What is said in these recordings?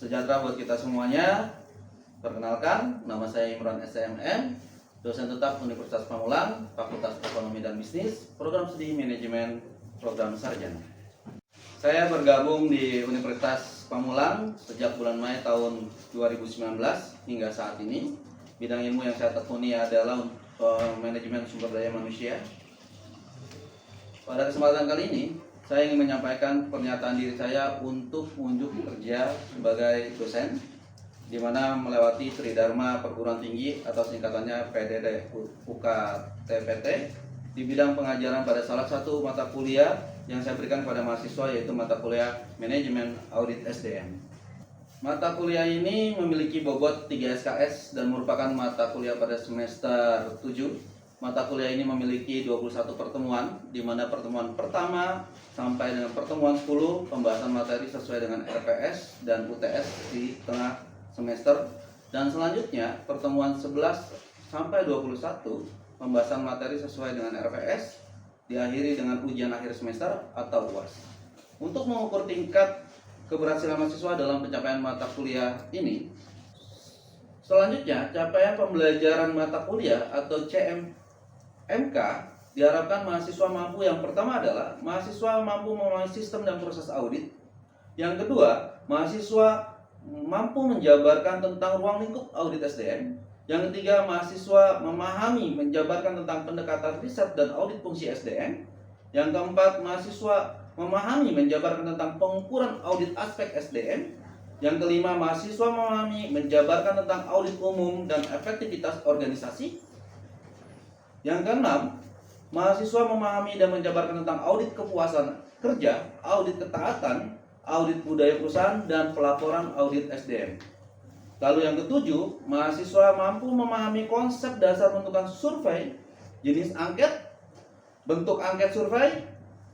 sejahtera buat kita semuanya. Perkenalkan, nama saya Imran STMM, dosen tetap Universitas Pamulang, Fakultas Ekonomi dan Bisnis, Program Studi Manajemen, Program Sarjana. Saya bergabung di Universitas Pamulang sejak bulan Mei tahun 2019 hingga saat ini. Bidang ilmu yang saya tekuni adalah manajemen sumber daya manusia. Pada kesempatan kali ini, saya ingin menyampaikan pernyataan diri saya untuk menunjuk kerja sebagai dosen, di mana melewati Tridharma Perguruan Tinggi atau singkatannya PDD UKTPT di bidang pengajaran pada salah satu mata kuliah yang saya berikan kepada mahasiswa, yaitu mata kuliah Manajemen Audit SDM. Mata kuliah ini memiliki bobot 3 SKS dan merupakan mata kuliah pada semester 7. Mata kuliah ini memiliki 21 pertemuan, di mana pertemuan pertama sampai dengan pertemuan 10 pembahasan materi sesuai dengan RPS dan UTS di tengah semester, dan selanjutnya pertemuan 11 sampai 21 pembahasan materi sesuai dengan RPS diakhiri dengan ujian akhir semester atau UAS. Untuk mengukur tingkat keberhasilan mahasiswa dalam pencapaian mata kuliah ini, selanjutnya capaian pembelajaran mata kuliah atau CMMK diharapkan mahasiswa mampu, yang pertama adalah mahasiswa mampu memahami sistem dan proses audit. Yang kedua, mahasiswa mampu menjabarkan tentang ruang lingkup audit SDM. Yang ketiga, mahasiswa memahami menjabarkan tentang pendekatan riset dan audit fungsi SDM. Yang keempat, mahasiswa memahami menjabarkan tentang pengukuran audit aspek SDM. Yang kelima, mahasiswa memahami menjabarkan tentang audit umum dan efektivitas organisasi. Yang keenam, mahasiswa memahami dan menjabarkan tentang audit kepuasan kerja, audit ketaatan, audit budaya perusahaan, dan pelaporan audit SDM. Lalu yang ketujuh, mahasiswa mampu memahami konsep dasar bentukan survei, jenis angket, bentuk angket survei,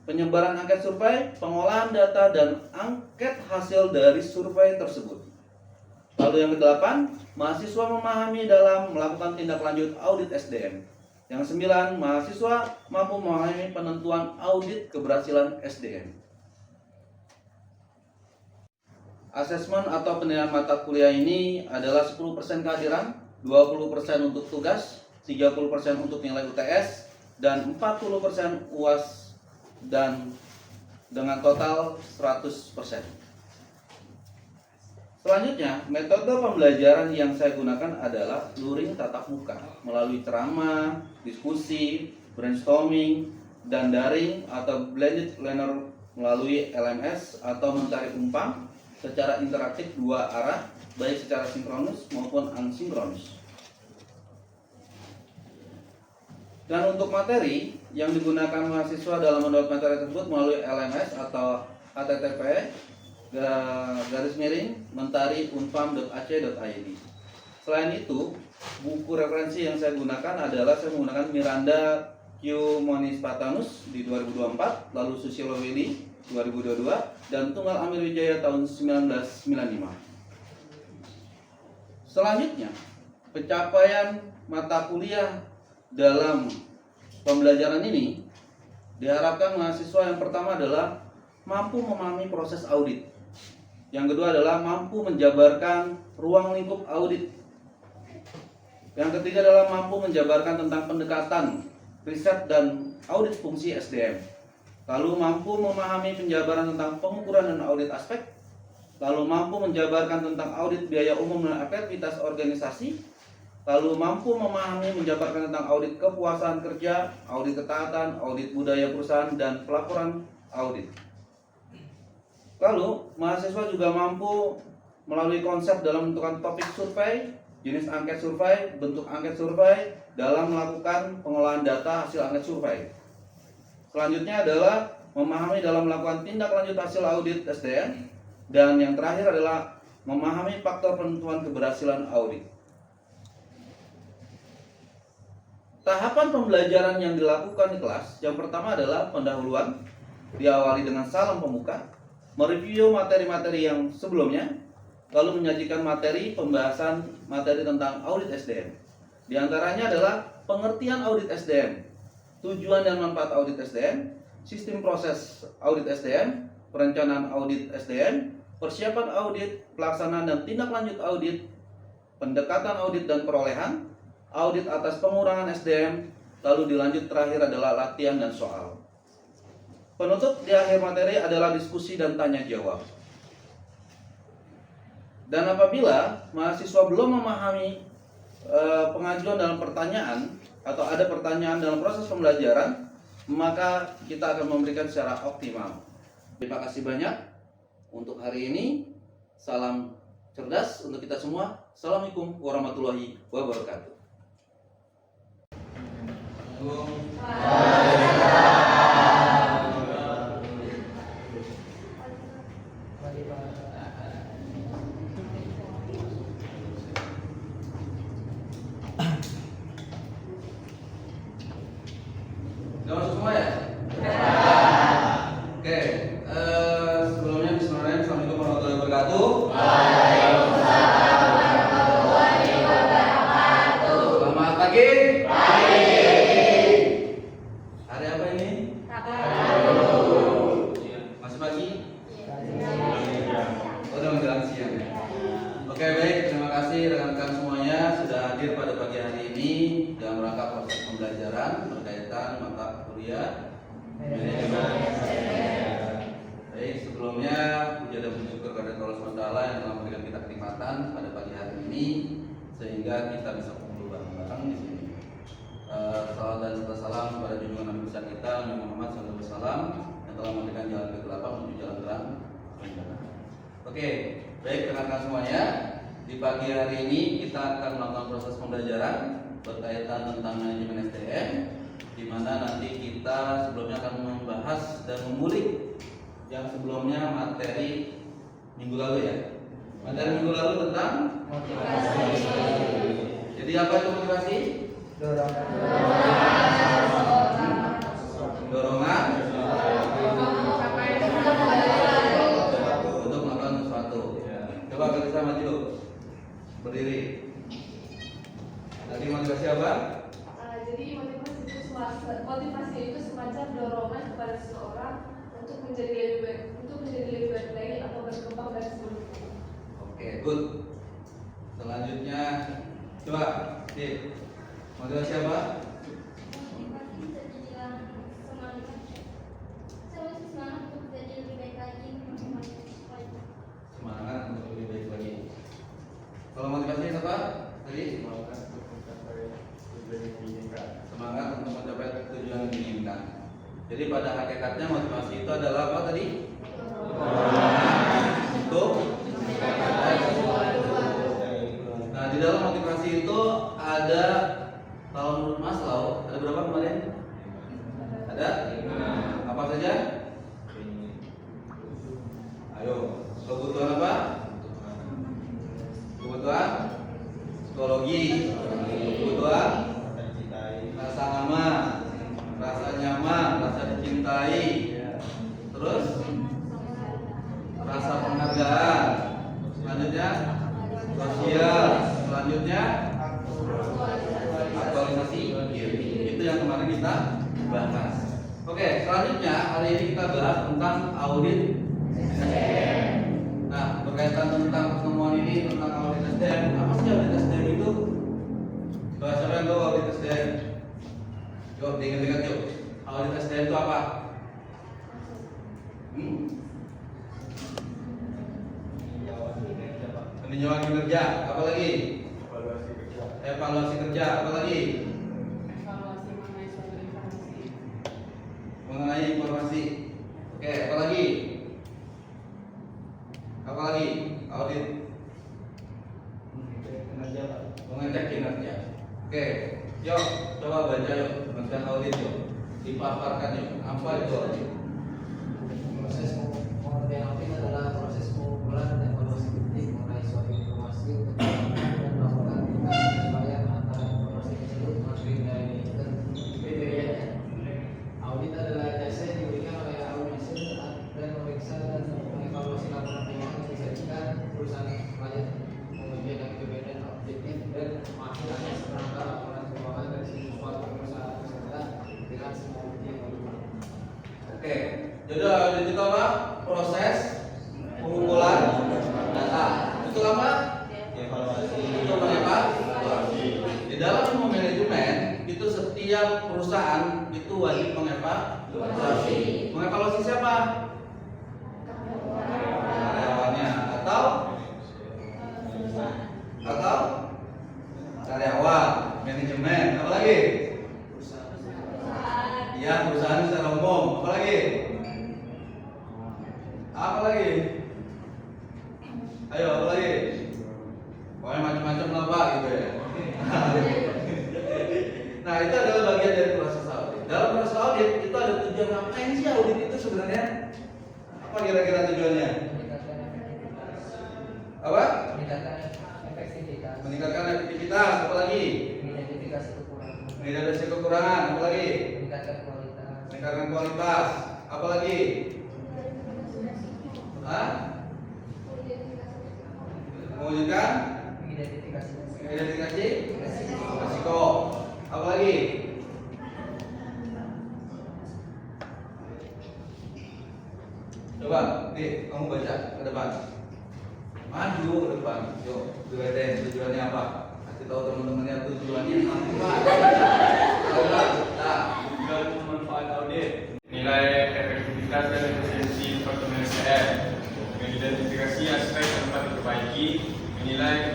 penyebaran angket survei, pengolahan data, dan angket hasil dari survei tersebut. Lalu yang kedelapan, mahasiswa memahami dalam melakukan tindak lanjut audit SDM. Yang sembilan, mahasiswa mampu memahami penentuan audit keberhasilan SDM. Asesmen atau penilaian mata kuliah ini adalah 10% kehadiran, 20% untuk tugas, 30% untuk nilai UTS, dan 40% UAS, dan dengan total 100%. Selanjutnya, metode pembelajaran yang saya gunakan adalah luring tatap muka melalui ceramah, diskusi, brainstorming, dan daring atau blended learner melalui LMS atau mencari umpan secara interaktif dua arah, baik secara sinkronus maupun asinkronus. Dan untuk materi yang digunakan mahasiswa dalam mendapat materi tersebut melalui LMS atau http://mentari-unpam.ac.id. Selain itu, buku referensi yang saya gunakan adalah saya menggunakan Miranda Q. Monispatanus di 2024, lalu Susilo Willy 2022, dan Tunggal Amir Wijaya tahun 1995. Selanjutnya, pencapaian mata kuliah dalam pembelajaran ini diharapkan mahasiswa yang pertama adalah mampu memahami proses audit. Yang kedua adalah mampu menjabarkan ruang lingkup audit. Yang ketiga adalah mampu menjabarkan tentang pendekatan riset dan audit fungsi SDM. Lalu mampu memahami penjabaran tentang pengukuran dan audit aspek. Lalu mampu menjabarkan tentang audit biaya umum dan efektivitas organisasi. Lalu mampu memahami menjabarkan tentang audit kepuasan kerja, audit ketaatan, audit budaya perusahaan, dan pelaporan audit. Lalu mahasiswa juga mampu melalui konsep dalam menentukan topik survei, jenis angket survei, bentuk angket survei, dalam melakukan pengolahan data hasil angket survei. Selanjutnya adalah memahami dalam melakukan tindak lanjut hasil audit SDM. Dan yang terakhir adalah memahami faktor penentuan keberhasilan audit. Tahapan pembelajaran yang dilakukan di kelas, yang pertama adalah pendahuluan, diawali dengan salam pembuka, mereview materi-materi yang sebelumnya, lalu menyajikan materi pembahasan materi tentang audit SDM. Di antaranya adalah pengertian audit SDM, tujuan dan manfaat audit SDM, sistem proses audit SDM, perencanaan audit SDM, persiapan audit, pelaksanaan dan tindak lanjut audit, pendekatan audit dan perolehan, audit atas pengurangan SDM, lalu dilanjut terakhir adalah latihan dan soal. Penutup di akhir materi adalah diskusi dan tanya jawab. Dan apabila mahasiswa belum memahami pengajuan dalam pertanyaan atau ada pertanyaan dalam proses pembelajaran, maka kita akan memberikan secara optimal. Terima kasih banyak untuk hari ini. Salam cerdas untuk kita semua. Assalamualaikum warahmatullahi wabarakatuh. Udah masuk semua ya? Oke, sebelumnya bismillahirrahmanirrahim. Assalamualaikum warahmatullahi wabarakatuh. Selamat pagi. Hari apa ini? Masih pagi? Oh, udah menjelang siang ya. Oke, baik, terima kasih rekan-rekan semuanya sudah hadir pada pagi hari ini dalam rangka proses pembelajaran berkaitan mata kuliah manajemen. Baik, sebelumnya puji dan puji syukur kepada Allah SWT yang telah memberikan kita kenikmatan pada pagi hari ini sehingga kita bisa kumpul bareng-bareng di sini. Salam dan serta salam kepada junjungan Nabi besar kita Nabi Muhammad SAW yang telah memberikan jalan kegelapan menuju jalan terang. Oke, baik rekan-rekan semuanya, di pagi hari ini kita akan melakukan proses pembelajaran berkaitan tentang manajemen SDM, di mana nanti kita sebelumnya akan membahas dan mengulik yang sebelumnya materi minggu lalu ya. Materi minggu lalu tentang motivasi. Jadi apa itu motivasi? Dorongan untuk melakukan sesuatu. Coba kita sama dulu. Berdiri. Tadi motivasi apa? Jadi motivasi itu semacam dorongan kepada seseorang untuk menjadi lebih baik lagi atau berkembang dari sebelumnya. Oke, good. Selanjutnya, coba, motivasi apa? Semangat untuk lebih baik lagi. Kalau motivasi apa? Tadi? Semangat untuk mencapai tujuan yang diinginkan. Jadi pada hakikatnya motivasi itu adalah apa tadi? Untuk. Nah, di dalam motivasi itu ada, kalau menurut Maslow ada berapa kemarin? Ada? Apa saja? Ayo, kebutuhan apa? Kebutuhan psikologi, kebutuhan rasa aman, rasa nyaman, rasa dicintai, terus rasa penghargaan, selanjutnya sosial, selanjutnya aktualisasi diri. Itu yang kemarin kita bahas. Oke, selanjutnya hari ini kita bahas tentang audit SDM. Nah, berkaitan tentang pertemuan ini tentang audit SDM. Apa sih audit SDM itu? Coba siapa yang tahu audit SDM? Yuk, diingat-ingat yuk. Audit SDM itu apa? Peninjauan kinerja. Apa lagi? Evaluasi kerja. Apa lagi? Evaluasi mengenai suatu informasi. Mengenai informasi. Oke, apa lagi? Apa lagi? Audit. Mengecek kinerja. Oke, yuk coba baca yuk tentang audit yuk. Dipaparkan yuk. Apa itu audit? Proses pengertian audit adalah proses pengumpulan dan evaluasi kritik mengenai suatu informasi untuk dan melakukan tindakan penyesuaian antara informasi tersebut masuk dari kriterianya. Audit adalah jasa yang diberikan oleh auditor dan memeriksa dan mengevaluasi laporan keuangan yang disajikan perusahaan klien, kemudian yang independen, objektif dan menghasilkan seperangkat laporan keuangan dari suatu perusahaan tersebut dengan semua bukti yang bermanfaat. Oke, jadi audit itu apa? Proses pengumpulan wajib mengevaluasi. Mengevaluasi siapa? Karyawannya atau karyawan, manajemen, apa lagi? Ya, perusahaan secara umum, apa lagi? Apa lagi? Ayo, apa lagi? Pokoknya macam-macam lah Pak gitu ya. Nah, itu adalah bagian dari proses audit. Dalam proses audit itu ada tujuan, ngapain sih audit itu sebenarnya? Apa kira-kira tujuannya? Meningkatkan efektivitas. Apa? Meningkatkan efektivitas. Meningkatkan efektivitas, apa lagi? Mengidentifikasi kekurangan. Mengidentifikasi kekurangan, apa lagi? Meningkatkan kualitas. Meningkatkan kualitas, apa lagi? Hah? Mewujudkan identifikasi risiko. Apa lagi? Coba, nih kamu baca ke depan. Maju ke depan. Yuk, tujuannya apa? Kasih tahu teman-temannya tujuannya apa. Nah, Tujuan manfaat audit, nilai efektivitas dan efisiensi departemen SDM, mengidentifikasi aspek yang dapat diperbaiki, menilai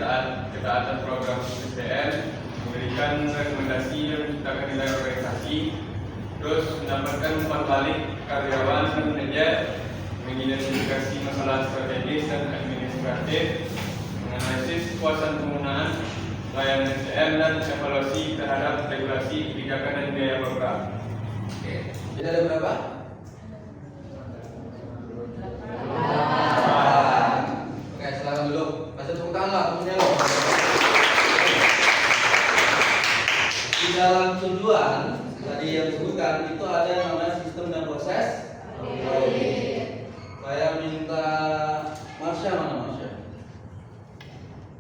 ketaatan program SDM, memberikan rekomendasi dan menciptakan nilai organisasi, terus mendapatkan umpan balik karyawan dan manajer, mengidentifikasi masalah strategis dan administratif, menganalisis kepuasan penggunaan layanan SDM dan evaluasi terhadap regulasi, kebijakan dan biaya program. oke. Jadi ada berapa? Oke, silakan duduk. Kasih tepuk tangan lah temennya lo. Di dalam tujuan tadi yang disebutkan itu ada yang namanya sistem dan proses. Saya minta Marsha, mana Marsha?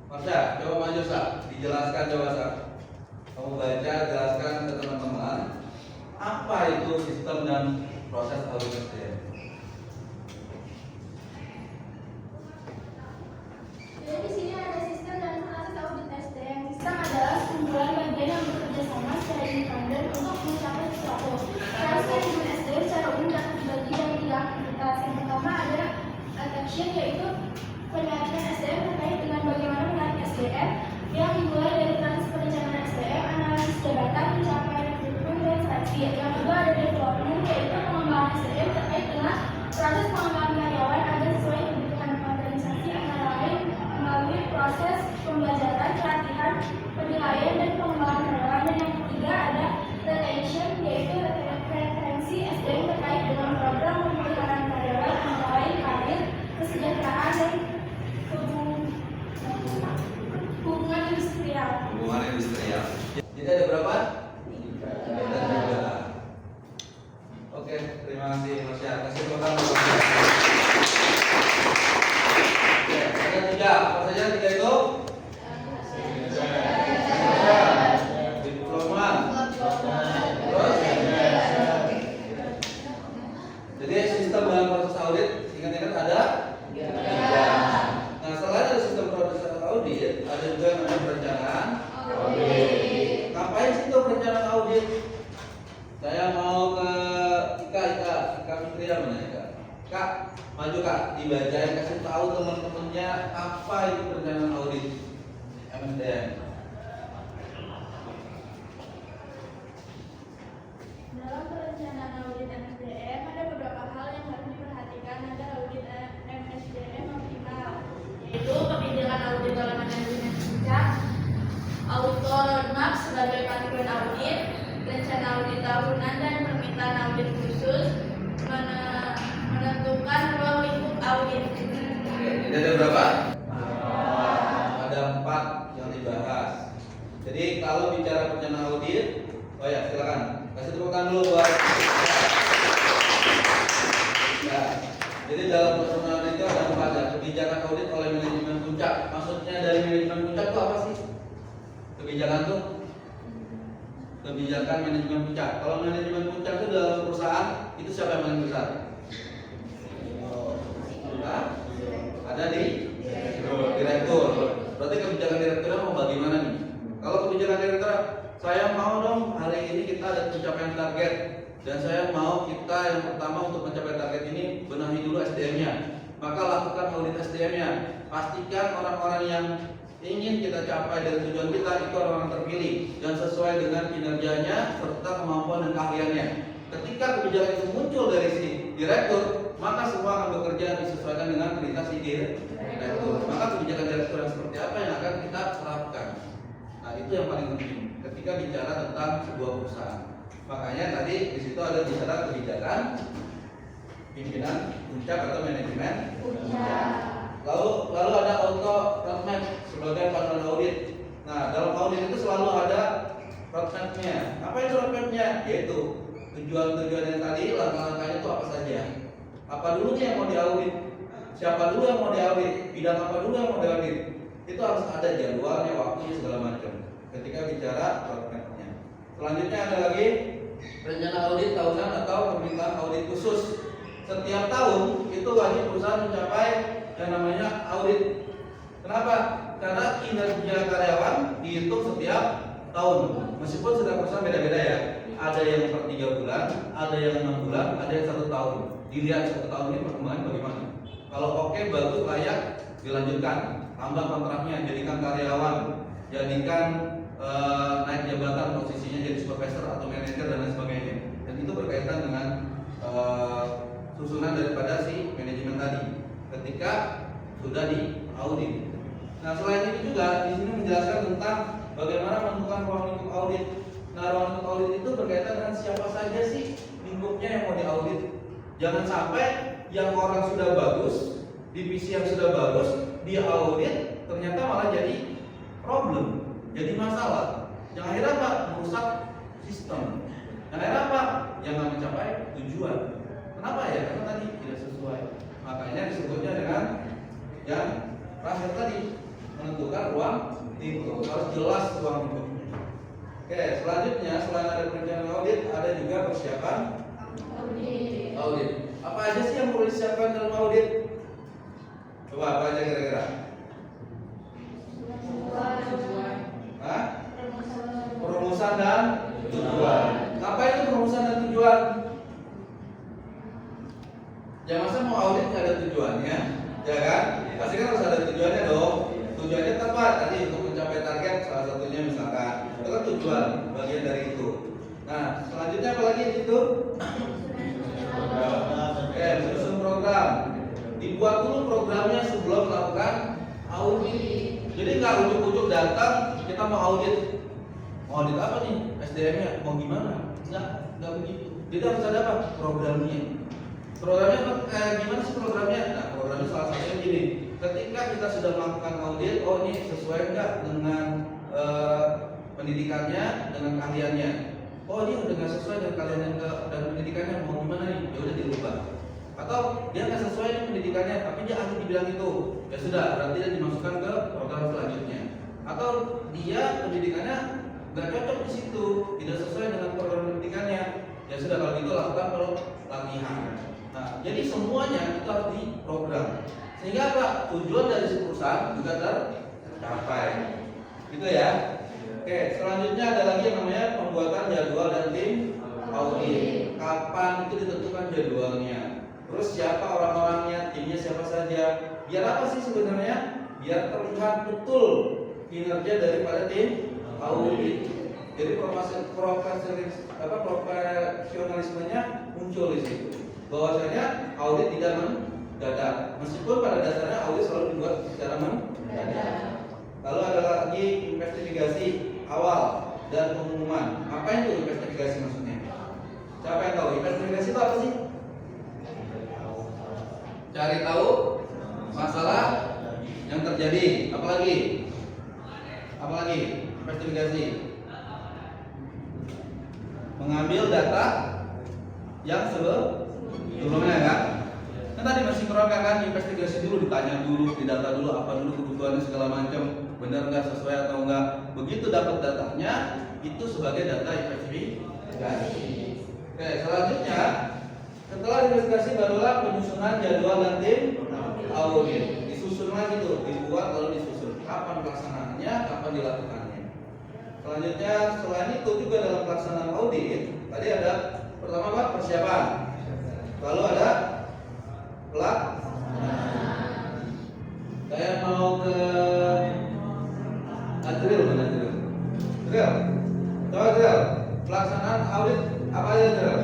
Marsha, coba maju Sa, dijelaskan coba Sa. Kamu baca, jelaskan ke teman-teman apa itu sistem dan proses audit SDM. Jadi di sini ada sistem dan proses audit SDM. Sistem adalah sekumpulan bagian yang bekerja sama secara independen untuk mencapai sesuatu. Proses manajemen SDM secara umum dapat dibagi dalam 3 aktivitas. Yang pertama ada attention, yaitu penelitian SDM terkait dengan bagaimana menarik SDM yang dimulai dari proses perencanaan SDM, analisis jabatan, pencapaian rekrutmen dan seleksi. Yang kedua ada development, yaitu pengembangan SDM terkait dengan proses pengembangan karyawan agar sesuai kebutuhan organisasi, antara lain melalui proses pembelajaran, pelatihan, penilaian, dan pengembangan karyawan. Dan yang ketiga ada retention, yaitu referensi SDM terkait dengan program pemeliharaan karyawan, antara lain karir, kesejahteraan, dan hubungan industrial. Hubungan industrial. Jadi ada berapa? 3. Oke, terima kasih Marsha. Kasih tepuk tangan. Oke, ada 3. Apa saja 3 itu? Diploma. Terus? Jadi sistem dalam proses audit, ingat-ingat ada? 3. Nah, selain ada sistem proses audit, ada juga yang namanya perencanaan audit. Ngapain sih itu perencanaan audit? Saya mau ke Ika Fitria mana Ika? Kak, maju Kak, dibacain, kasih tahu teman-temannya apa itu perencanaan audit MSDM. Dalam perencanaan audit MSDM ada beberapa hal yang harus diperhatikan agar audit MSDM optimal, yaitu kebijakan audit dalam manajemen puncak, auto roadmap sebagai panduan audit, rencana audit tahunan dan permintaan audit khusus, menentukan ruang lingkup audit. Oke, jadi ada berapa? Ada 4 yang dibahas. Jadi kalau bicara perencanaan audit, oh ya silakan kasih tepuk tangan dulu buat. Ya, jadi dalam perencanaan audit itu ada 4 ya. Kebijakan audit oleh manajemen puncak. Maksudnya dari manajemen puncak itu apa sih? Kebijakan tuh? Kebijakan manajemen puncak. Kalau manajemen puncak itu dalam perusahaan itu siapa yang paling besar? Hah? Ada di direktur. Berarti kebijakan direkturnya mau bagaimana nih? Kalau kebijakan direktur, saya mau dong hari ini kita ada pencapaian target Dan saya mau kita yang pertama untuk mencapai target ini benahi dulu SDM-nya. Maka lakukan audit SDM-nya. Pastikan orang-orang yang ingin kita capai dari tujuan kita itu orang-orang terpilih dan sesuai dengan kinerjanya serta kemampuan dan keahliannya. Ketika kebijakan itu muncul dari si direktur, maka semua akan bekerja disesuaikan dengan perintah si direktur. Maka kebijakan direktur yang seperti apa yang akan kita terapkan. Nah, itu yang paling penting ketika bicara tentang sebuah perusahaan. Makanya tadi di situ ada bicara kebijakan pimpinan puncak atau manajemen puncak. Lalu ada auto roadmap sebagai panduan audit. Nah, dalam audit itu selalu ada roadmap-nya. Apa itu roadmap-nya? Yaitu tujuan-tujuan yang tadi, langkah-langkahnya itu apa saja. Apa dulu nih yang mau diaudit? Siapa dulu yang mau diaudit? Bidang apa dulu yang mau diaudit? Itu harus ada jadwalnya, waktunya segala macam. Ketika bicara roadmap-nya. Selanjutnya ada lagi rencana audit tahunan atau permintaan audit khusus. Setiap tahun itu wajib perusahaan mencapai yang namanya audit. Kenapa? Karena kinerja karyawan dihitung setiap tahun. Meskipun setiap perusahaan beda-beda ya. Ada yang per 3 bulan, ada yang 6 bulan, ada yang 1 tahun. Dilihat 1 tahun ini perkembangan bagaimana. Kalau oke, bagus, layak, dilanjutkan. Tambah kontraknya, jadikan karyawan, jadikan naik jabatan posisinya jadi supervisor atau manajer dan lain sebagainya. Dan itu berkaitan dengan susunan daripada si manajemen tadi ketika sudah diaudit. Nah, selain itu juga di sini menjelaskan tentang bagaimana menentukan ruang lingkup audit. Nah, ruang lingkup audit itu berkaitan dengan siapa saja sih lingkupnya yang mau diaudit. Jangan sampai yang orang sudah bagus, divisi yang sudah bagus diaudit ternyata malah jadi problem, jadi masalah. Yang akhirnya apa? Merusak sistem. Yang akhirnya apa? Yang nggak mencapai tujuan. Kenapa ya? Karena tadi tidak sesuai. Makanya disebutnya dengan yang terakhir tadi, menentukan ruang lingkup. Harus jelas ruang lingkupnya. Oke, selanjutnya selain ada perencanaan audit, ada juga persiapan audit. Apa aja sih yang perlu disiapkan dalam audit? Coba apa aja kira-kira? Hah? Perumusan dan tujuan. Apa itu perumusan dan tujuan? Ya masa mau audit nggak ada tujuannya, ya kan? Pasti kan harus ada tujuannya dong. Tujuannya tepat tadi untuk mencapai target, salah satunya misalkan itu kan tujuan, bagian dari itu. Nah, selanjutnya apa lagi itu? Menyusun program. Dibuat dulu programnya sebelum melakukan audit. Jadi nggak ujuk-ujuk datang kita mau audit. Mau audit apa nih? SDM-nya mau gimana? Nggak begitu. Jadi harus ada apa? Programnya. Programnya gimana sih programnya? Nah, programnya salah satunya gini. Ketika kita sudah melakukan audit, oh ini sesuai nggak dengan pendidikannya, dengan keahliannya. Oh ini udah nggak sesuai dengan keahlian dan pendidikannya, mau gimana nih? Ya udah dirubah. Atau dia nggak sesuai dengan pendidikannya, tapi dia ahli di bidang itu, ya sudah, berarti dia dimasukkan ke program selanjutnya. Atau dia pendidikannya nggak cocok di situ, tidak sesuai dengan program pendidikannya, ya sudah kalau gitu lakukan pelatihan. Nah, jadi semuanya itu harus diprogram. Sehingga apa? Tujuan dari perusahaan juga tercapai. Gitu ya. Oke, selanjutnya ada lagi yang namanya pembuatan jadwal dan tim audit. Kapan itu ditentukan jadwalnya? Terus siapa orang-orangnya, timnya siapa saja? Biar apa sih sebenarnya? Biar terlihat betul kinerja daripada tim audit. Jadi profesionalismenya muncul di situ. Bahwasanya audit tidak mendadak, meskipun pada dasarnya audit selalu dibuat secara mendadak. Lalu ada lagi investigasi awal dan pengumuman. Apa itu investigasi maksudnya? Siapa yang tahu? Investigasi itu apa sih? Cari tahu masalah yang terjadi. Apalagi investigasi. Mengambil data yang sebelumnya kan? Kan tadi masih merangkak kan, investigasi dulu, ditanya dulu, didata dulu apa dulu kebutuhannya segala macam, benar nggak sesuai atau enggak. Begitu dapat datanya, itu sebagai data investigasi. Oke, selanjutnya setelah investigasi barulah penyusunan jadwal dan tim audit. Disusun lagi tuh, dibuat lalu disusun. Kapan pelaksanaannya, kapan dilakukannya. Selanjutnya selain itu juga dalam pelaksanaan audit, tadi ada Pertama apa? Persiapan. Lalu ada pelak. Saya mau ke drill, mana drill? Drill. Coba drill. Pelaksanaan audit apa aja drill?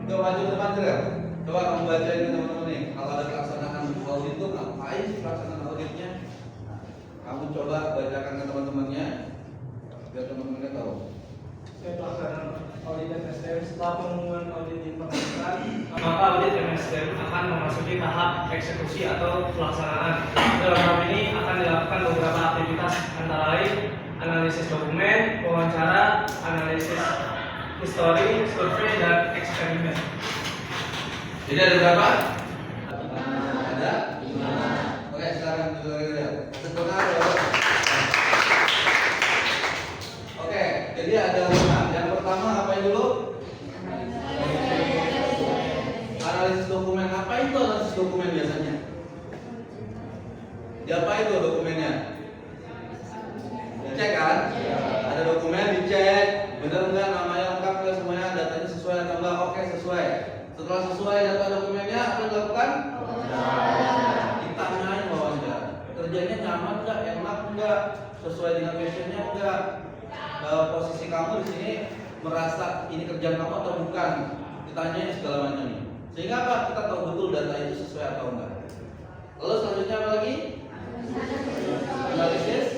Coba maju ke depan drill. Coba kamu bacain ke teman-teman nih. Kalau ada pelaksanaan audit itu ngapain sih pelaksanaan auditnya? Kamu coba bacakan ke teman-temannya biar teman-temannya tahu. Pelaksanaan audit MSDM setelah pengumuman audit dilakukan, maka audit MSDM akan memasuki tahap eksekusi atau pelaksanaan. Dalam hal ini akan dilakukan beberapa aktivitas antara lain analisis dokumen, wawancara, analisis histori, survei, dan eksperimen. Jadi ada berapa? Ada 5. Oke, sekarang dulu lihat. Sebentar ya. Oke, jadi ada 5. Yang pertama ngapain dulu? Analisis dokumen. Apa itu analisis dokumen biasanya? Apa itu dokumennya? Dicek kan? Ada dokumen dicek, benar nggak namanya lengkap nggak semuanya, datanya sesuai atau enggak? Oke, sesuai. Setelah sesuai data dokumennya apa yang dilakukan? Ditanyain bawahnya, kerjanya nyaman nggak, enak nggak, sesuai dengan passionnya nggak, posisi kamu di sini merasa ini kerjaan kamu atau bukan? Ditanyain segala macam ini. Sehingga apa? Kita tahu betul data itu sesuai atau enggak. Lalu selanjutnya apa lagi? Analisis.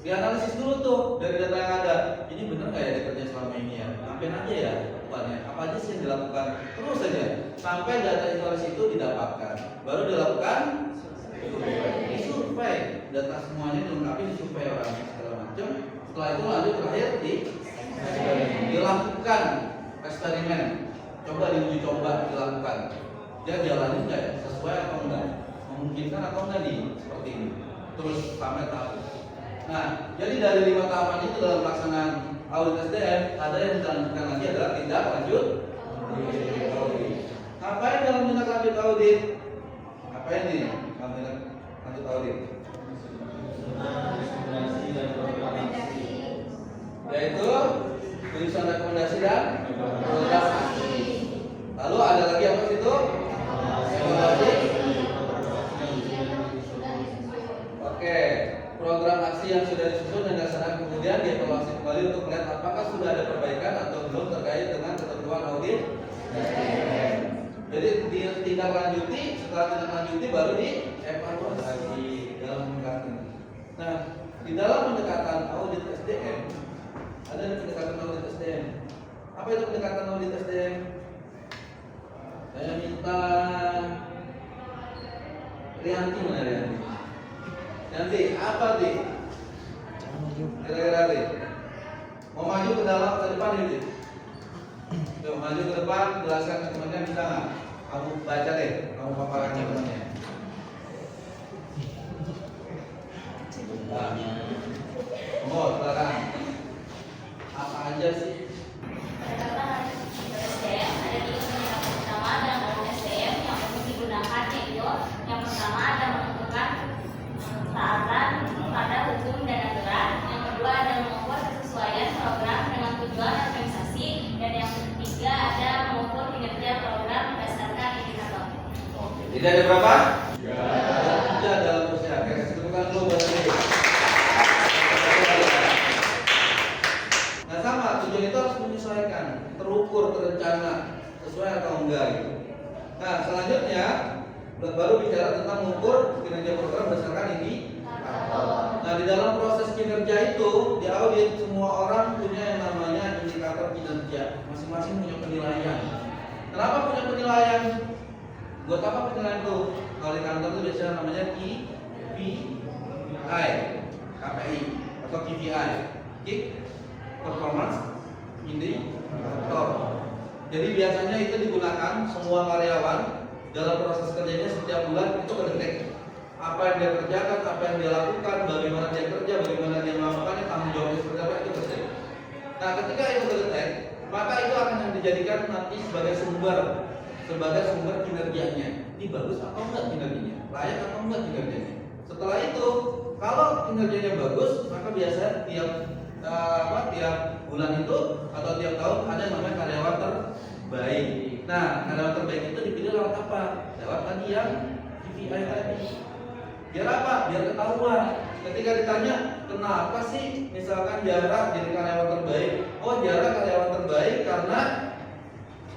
Dianalisis dulu tuh dari data yang ada. Ini benar nggak ya dikerja selama ini ya? Ngapain aja ya? Apa aja sih yang dilakukan? Terus saja sampai data analisis itu didapatkan. Baru dilakukan survei. Data semuanya dilengkapi di survei orang segala macam. Setelah itu lanjut terakhir dilakukan eksperimen. Coba diuji coba dilakukan. Dia jalanin nggak ya? Sesuai atau enggak? Memungkinkan atau enggak nih seperti ini? Terus sampai tahap. Nah, jadi dari 5 tahapan itu dalam pelaksanaan audit SDM ada yang dilanjutkan lagi adalah tindak lanjut audit. Ngapain dalam tindak lanjut audit? Ngapain nih dalam tindak lanjut audit? Yaitu penyusunan rekomendasi dan evaluasi. Lalu ada lagi apa situ? Evaluasi. Oke, program aksi yang sudah disusun dan dilaksanakan kemudian dievaluasi kembali untuk melihat apakah sudah ada perbaikan atau belum terkait dengan ketentuan audit. Jadi ditindaklanjuti, setelah ditindaklanjuti baru dievaluasi dalam pendekatan. Nah, di dalam pendekatan audit SDM ada pendekatan audit SDM. Apa itu pendekatan audit SDM? Saya minta Rianti, mana Rianti? Rianti, apa Di? Kira-kira Di? Mau maju ke dalam ke depan ini? Yuk maju ke depan, jelaskan ke temannya bisa nggak? Kamu baca deh, kamu paparkan ke temannya. Oh, silakan. Apa aja sih? Yang pertama ada menentukan taatan pada hukum dan aturan. Yang kedua ada mengukur kesesuaian program dengan tujuan organisasi. Dan yang ketiga ada mengukur kinerja program berdasarkan indikator. Jadi ada berapa? 3 dalam usia. Oke, sebutkan dulu buat ini. Nah sama, tujuan itu harus menyesuaikan, terukur, terencana, sesuai atau enggak gitu. Nah selanjutnya baru bicara tentang mengukur kinerja program berdasarkan ini. Nah di dalam proses kinerja itu di audit semua orang punya yang namanya indikator kinerja, masing-masing punya penilaian. Kenapa punya penilaian? Buat apa penilaian itu? Kalau di kantor itu biasanya namanya KPI atau KPI, Key Performance Indicator. Jadi biasanya itu digunakan semua karyawan dalam proses kerjanya setiap bulan itu kedetek apa yang dia kerjakan, apa yang dia lakukan, bagaimana dia kerja, bagaimana dia melakukannya, tanggung jawabnya seperti apa itu kedetek. Nah ketika itu kedetek, maka itu akan dijadikan nanti sebagai sumber kinerjanya. Ini bagus atau enggak kinerjanya, layak atau enggak kinerjanya. Setelah itu, kalau kinerjanya bagus, maka biasanya tiap tiap bulan itu atau tiap tahun ada yang namanya karyawan terbaik. Nah, karyawan terbaik itu dipilih lewat apa? Lewat tadi yang KPI tadi. Biar apa? Biar ketahuan. Ketika ditanya kenapa sih misalkan Jara jadi karyawan terbaik? Oh, Jara karyawan terbaik karena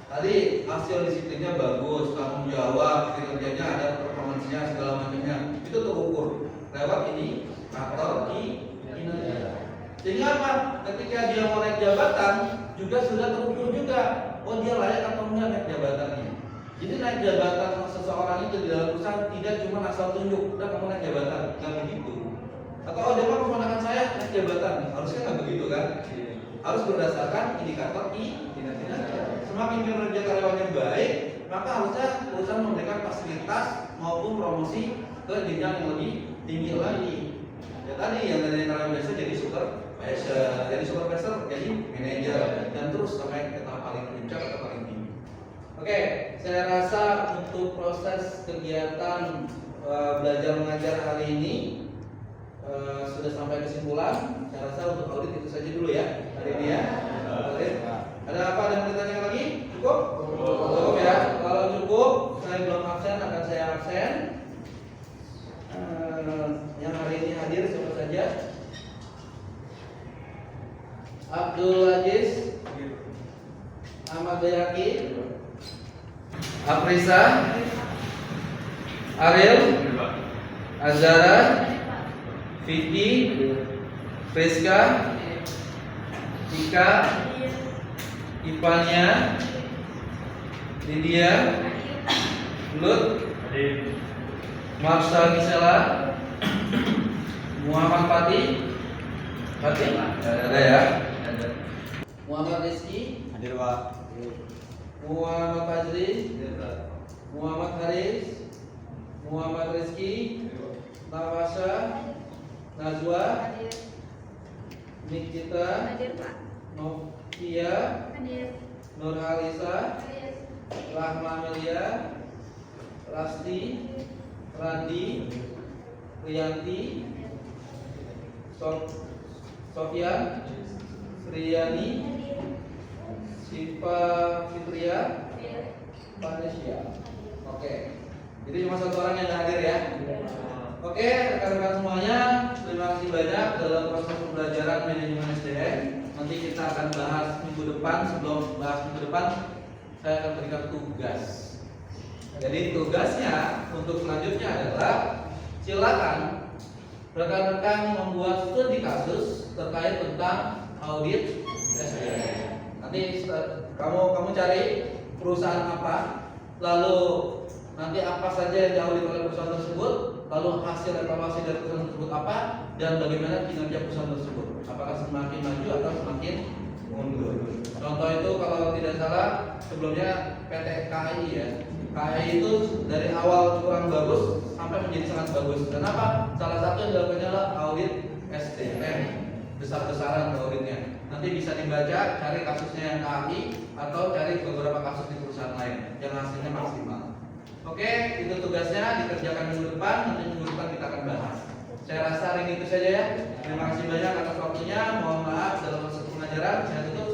tadi hasil disiplinnya bagus, tanggung jawab, kinerjanya ada, performansinya segala macamnya. Itu terukur lewat ini faktor kinerja. Sehingga apa? Ketika dia mau naik jabatan juga sudah terukur juga. Oh, dia layak atau enggak naik jabatannya. Jadi naik jabatan seseorang itu di dalam perusahaan tidak cuma asal tunjuk, udah kamu naik jabatan, nggak begitu. Atau oh, dia mah keponakan saya naik jabatan, harusnya nggak begitu kan? Harus berdasarkan indikator kinerja. Semakin kinerja karyawannya baik, maka harusnya perusahaan memberikan fasilitas maupun promosi ke jenjang yang lebih tinggi lagi. Ya tadi yang dari karyawan biasa jadi supervisor, jadi manajer, dan terus sampai ke tahap paling puncak atau paling tinggi. Oke, saya rasa untuk proses kegiatan belajar mengajar hari ini sudah sampai kesimpulan. Saya rasa untuk audit itu saja dulu ya hari ini ya. Audit. Ada apa yang ditanya lagi? Cukup? Cukup ya. Kalau cukup, saya belum absen akan saya absen. Yang hari ini hadir siapa saja? Abdul Aziz, Ahmad Bayaki, Afrisa, Ariel, Azara, Vicky, Rizka, Ika, Ipanya, Lydia, Lut, Marsha Gisela, Muhammad Fatih, ada ya? Muhammad Rizky, Hadir Pak. Muhammad Fajri, Muhammad Haris, Muhammad Rizky, Nawasha, Najwa, Nikita, Novia, Nur Halisa, Rahma Amelia, Rasti, Randi, Rianti, Sofian, Sriyani, Siva Fitria, Panesia. Oke, itu cuma satu orang yang hadir ya. Oke, rekan-rekan semuanya, terima kasih banyak dalam proses pembelajaran manajemen SDM. Nanti kita akan bahas minggu depan. Sebelum bahas minggu depan, saya akan berikan tugas. Jadi tugasnya untuk selanjutnya adalah silakan rekan-rekan membuat studi kasus terkait tentang audit SDM. Nanti kamu cari perusahaan apa, lalu nanti apa saja yang diaudit oleh perusahaan tersebut, lalu hasil evaluasi dari perusahaan tersebut apa, dan bagaimana kinerja perusahaan tersebut, apakah semakin maju atau semakin mundur. Contoh itu kalau tidak salah sebelumnya PT KAI ya, KAI itu dari awal kurang bagus sampai menjadi sangat bagus. Kenapa? Salah satu yang dilakukan adalah audit SDM, besar-besaran auditnya. Nanti bisa dibaca, cari kasusnya yang KAI atau cari beberapa kasus di perusahaan lain yang hasilnya maksimal. Oke, itu tugasnya dikerjakan minggu depan. Nanti minggu depan kita akan bahas. Saya rasa hari ini itu saja ya. Terima kasih banyak atas waktunya. Mohon maaf dalam proses pengajaran. Saya tutup.